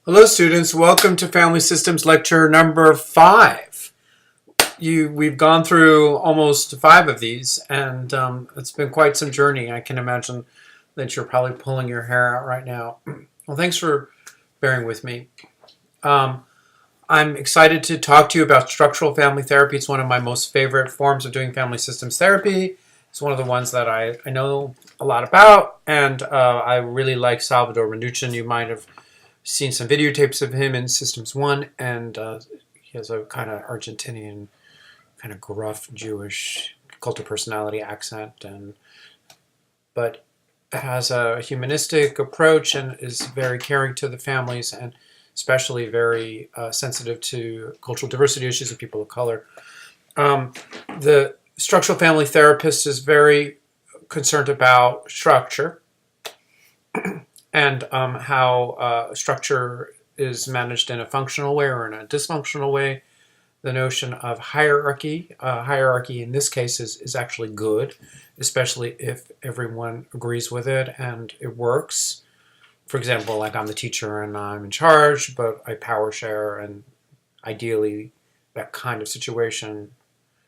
Hello students, welcome to Family Systems lecture number 5. We've gone through almost 5 of these and it's been quite some journey. I can imagine that you're probably pulling your hair out right now. Well, thanks for bearing with me. I'm excited to talk to you about structural family therapy. It's one of my most favorite forms of doing family systems therapy. It's one of the ones that I know a lot about, and I really like Salvador Minuchin. You might have seen some videotapes of him in Systems 1, and he has a kind of Argentinian, kind of gruff Jewish cult of personality accent, but has a humanistic approach and is very caring to the families and especially very sensitive to cultural diversity issues of people of color. The structural family therapist is very concerned about structure and how structure is managed in a functional way or in a dysfunctional way. The notion of hierarchy, hierarchy in this case is actually good, especially if everyone agrees with it and it works. For example, like I'm the teacher and I'm in charge, but I power share, and ideally that kind of situation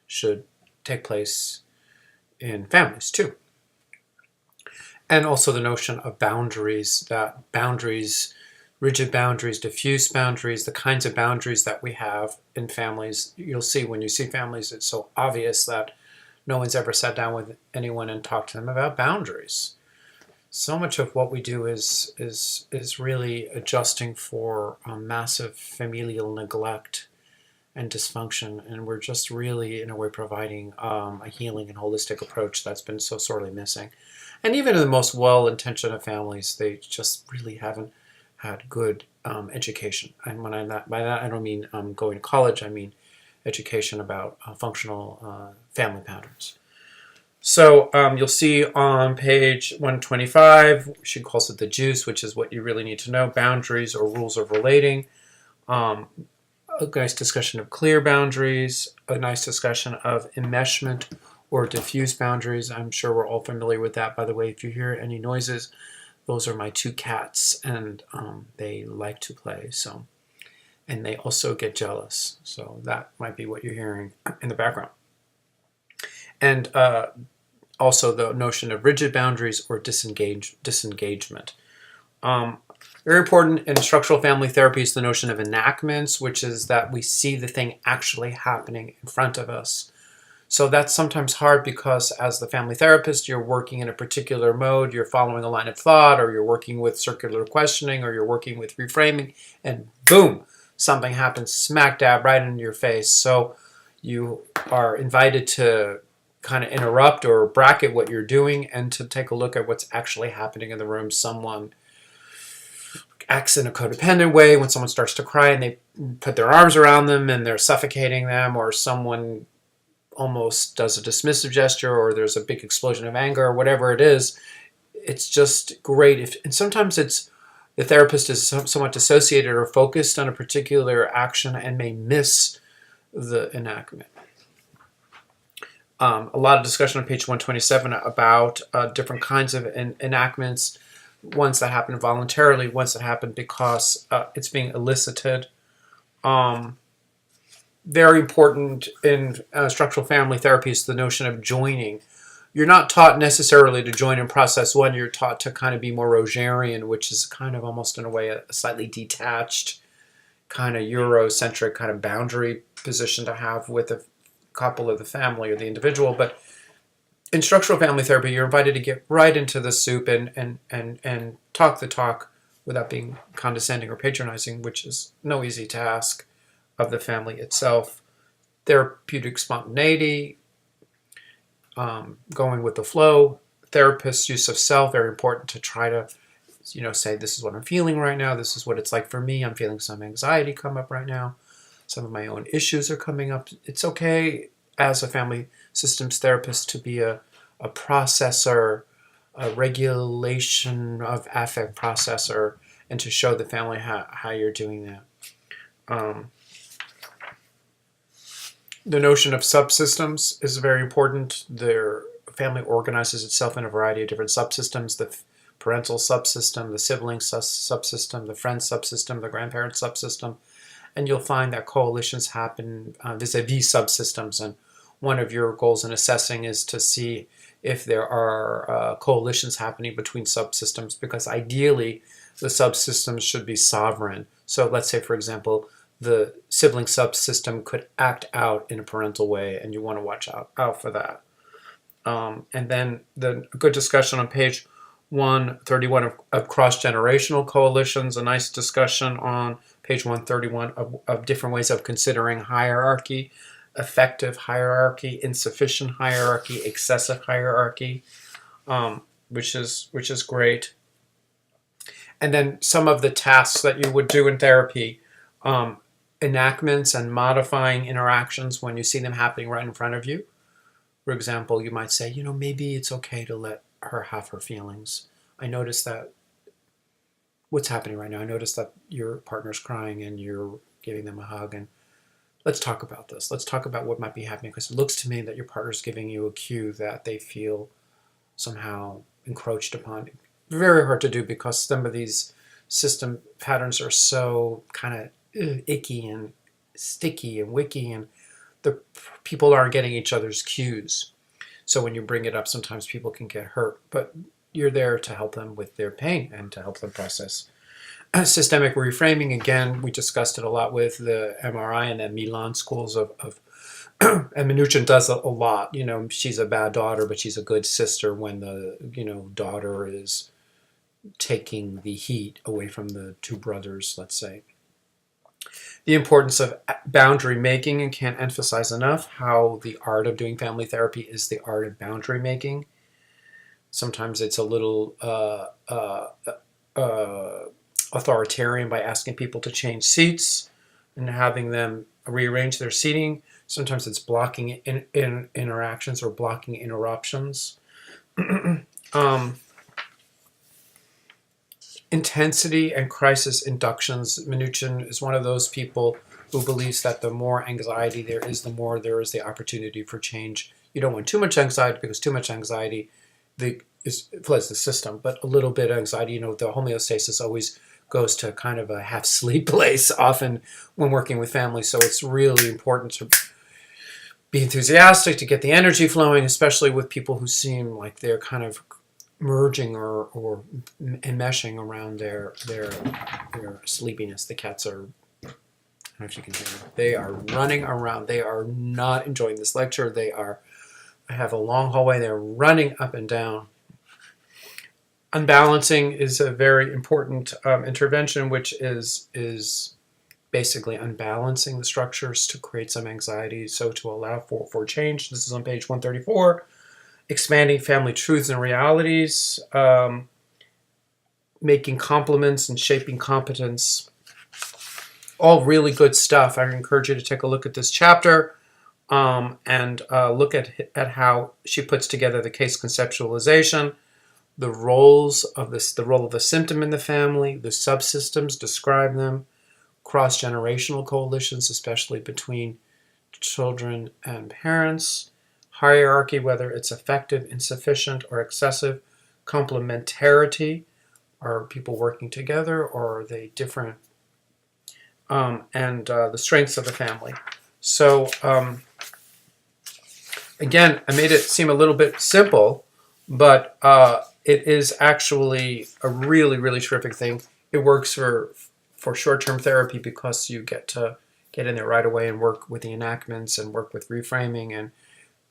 should take place in families too. And also the notion of boundaries, that boundaries, rigid boundaries, diffuse boundaries, the kinds of boundaries that we have in families. You'll see when you see families, it's so obvious that no one's ever sat down with anyone and talked to them about boundaries. So much of what we do is really adjusting for massive familial neglect and dysfunction, and we're just really, in a way, providing a healing and holistic approach that's been so sorely missing. And even in the most well-intentioned of families, they just really haven't had good education. And by that, I don't mean going to college. I mean education about functional family patterns. So you'll see on page 125, she calls it the juice, which is what you really need to know, boundaries or rules of relating. A nice discussion of clear boundaries, a nice discussion of enmeshment or diffuse boundaries. I'm sure we're all familiar with that. By the way, if you hear any noises, those are my 2 cats, and they like to play. So, and they also get jealous. So that might be what you're hearing in the background. And also the notion of rigid boundaries or disengagement. Very important in structural family therapy is the notion of enactments, which is that we see the thing actually happening in front of us. So that's sometimes hard because as the family therapist, you're working in a particular mode, you're following a line of thought, or you're working with circular questioning, or you're working with reframing, and boom, something happens smack dab right in your face. So you are invited to kind of interrupt or bracket what you're doing and to take a look at what's actually happening in the room. Someone acts in a codependent way when someone starts to cry and they put their arms around them and they're suffocating them, or someone almost does a dismissive gesture, or there's a big explosion of anger, or whatever it is. It's just great and sometimes it's the therapist is somewhat dissociated or focused on a particular action and may miss the enactment. A lot of discussion on page 127 about different kinds of enactments, ones that happen voluntarily, ones that happen because it's being elicited. Very important in structural family therapy is the notion of joining. You're not taught necessarily to join in process 1. You're taught to kind of be more Rogerian, which is kind of almost in a way a slightly detached, kind of Eurocentric kind of boundary position to have with a couple of the family or the individual. But in structural family therapy, you're invited to get right into the soup and talk the talk without being condescending or patronizing, which is no easy task of the family itself. Therapeutic spontaneity, going with the flow. Therapist's use of self, very important to try to, say, this is what I'm feeling right now. This is what it's like for me. I'm feeling some anxiety come up right now. Some of my own issues are coming up. It's okay as a family systems therapist to be a processor, a regulation of affect processor, and to show the family how you're doing that. The notion of subsystems is very important. Their family organizes itself in a variety of different subsystems. The parental subsystem, the sibling subsystem, the friend subsystem, the grandparent subsystem, and you'll find that coalitions happen vis-a-vis subsystems. And one of your goals in assessing is to see if there are coalitions happening between subsystems, because ideally the subsystems should be sovereign. So let's say, for example, the sibling subsystem could act out in a parental way, and you want to watch out for that. And then the good discussion on page 131 of cross-generational coalitions, a nice discussion on page 131 of different ways of considering hierarchy, effective hierarchy, insufficient hierarchy, excessive hierarchy, which is great. And then some of the tasks that you would do in therapy, enactments and modifying interactions when you see them happening right in front of you. For example, you might say, maybe it's okay to let her have her feelings. I noticed that what's happening right now. I noticed that your partner's crying and you're giving them a hug, and let's talk about this. Let's talk about what might be happening, because it looks to me that your partner's giving you a cue that they feel somehow encroached upon. Very hard to do, because some of these system patterns are so kind of icky and sticky and wicky, and the people aren't getting each other's cues. So when you bring it up, sometimes people can get hurt, but you're there to help them with their pain and to help them process. Systemic reframing, again, we discussed it a lot with the MRI and the Milan schools of and Minuchin does a lot. She's a bad daughter, but she's a good sister when the, daughter is taking the heat away from the two brothers, let's say. The importance of boundary making, and can't emphasize enough how the art of doing family therapy is the art of boundary making. Sometimes it's a little authoritarian by asking people to change seats and having them rearrange their seating. Sometimes it's blocking in interactions or blocking interruptions. Intensity and crisis inductions. Minuchin is one of those people who believes that the more anxiety there is, the more there is the opportunity for change. You don't want too much anxiety, because too much anxiety floods the system, but a little bit of anxiety, the homeostasis always goes to kind of a half-sleep place often when working with families. So it's really important to be enthusiastic, to get the energy flowing, especially with people who seem like they're kind of merging or enmeshing around their sleepiness. The cats are, I don't know if you can hear them, they are running around. They are not enjoying this lecture. I have a long hallway. They're running up and down. Unbalancing is a very important intervention, which is basically unbalancing the structures to create some anxiety, so to allow for change. This is on page 134. Expanding family truths and realities, making complements and shaping competence. All really good stuff. I encourage you to take a look at this chapter and look at how she puts together the case conceptualization, the roles of the role of the symptom in the family, the subsystems, describe them, cross-generational coalitions, especially between children and parents, hierarchy, whether it's effective, insufficient, or excessive, complementarity, are people working together or are they different, and the strengths of the family. So again, I made it seem a little bit simple, but it is actually a really, really terrific thing. It works for short-term therapy because you get to get in there right away and work with the enactments and work with reframing and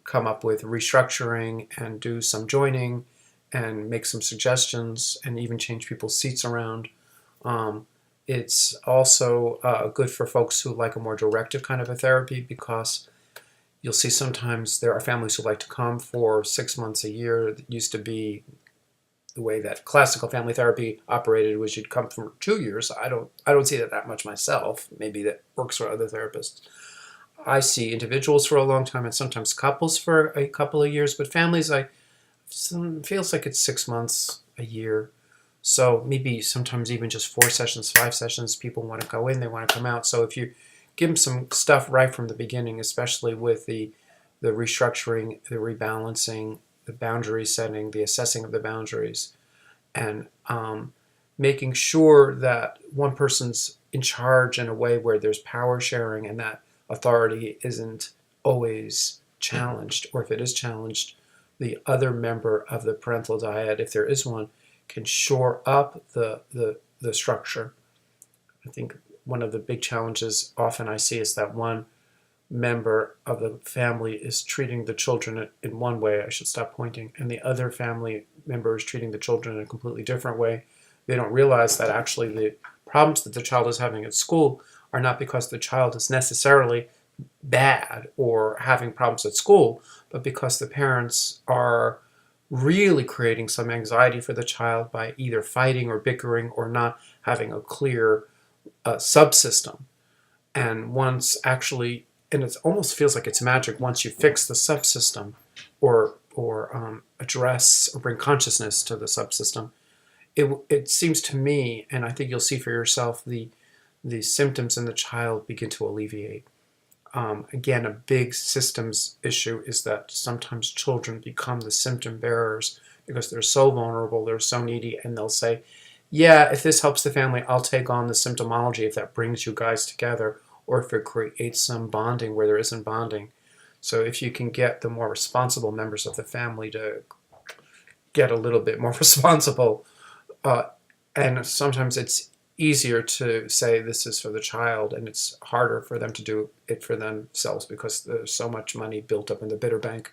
come up with restructuring and do some joining and make some suggestions and even change people's seats around. It's also good for folks who like a more directive kind of a therapy, because you'll see sometimes there are families who like to come for 6 months, a year. It used to be the way that classical family therapy operated, was you'd come for 2 years. I don't see that much myself. Maybe that works for other therapists. I see individuals for a long time and sometimes couples for a couple of years, but families, feels like it's 6 months, a year. So maybe sometimes even just 4 sessions, 5 sessions, people want to go in, they want to come out. So if you give them some stuff right from the beginning, especially with the restructuring, the rebalancing, the boundary setting, the assessing of the boundaries, and making sure that one person's in charge in a way where there's power sharing and that authority isn't always challenged, or if it is challenged, the other member of the parental dyad, if there is one, can shore up the structure. I think one of the big challenges often I see is that one member of the family is treating the children in one way, I should stop pointing, and the other family member is treating the children in a completely different way. They don't realize that actually the problems that the child is having at school are not because the child is necessarily bad or having problems at school, but because the parents are really creating some anxiety for the child by either fighting or bickering or not having a clear subsystem. And once actually, and it almost feels like it's magic, once you fix the subsystem or address or bring consciousness to the subsystem, it seems to me, and I think you'll see for yourself, the symptoms in the child begin to alleviate. Again, a big systems issue is that sometimes children become the symptom bearers because they're so vulnerable, they're so needy, and they'll say, yeah, if this helps the family, I'll take on the symptomology if that brings you guys together, or if it creates some bonding where there isn't bonding. So if you can get the more responsible members of the family to get a little bit more responsible, and sometimes it's easier to say this is for the child, and it's harder for them to do it for themselves because there's so much money built up in the bidder bank.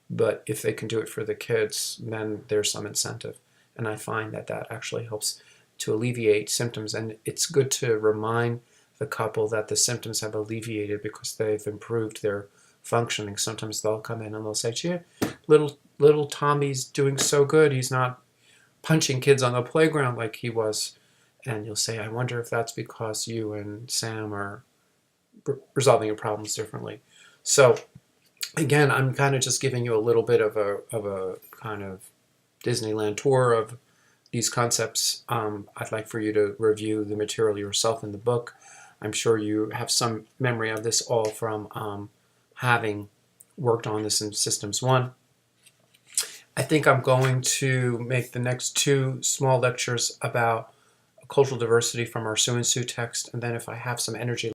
But if they can do it for the kids, then there's some incentive. And I find that that actually helps to alleviate symptoms. And it's good to remind the couple that the symptoms have alleviated because they've improved their functioning. Sometimes they'll come in and they'll say, gee, little Tommy's doing so good. He's not punching kids on the playground like he was. And you'll say, I wonder if that's because you and Sam are resolving your problems differently. So again, I'm kind of just giving you a little bit of a kind of Disneyland tour of these concepts. I'd like for you to review the material yourself in the book. I'm sure you have some memory of this all from having worked on this in Systems 1. I think I'm going to make the next 2 small lectures about cultural diversity from our Su and Su text, and then if I have some energy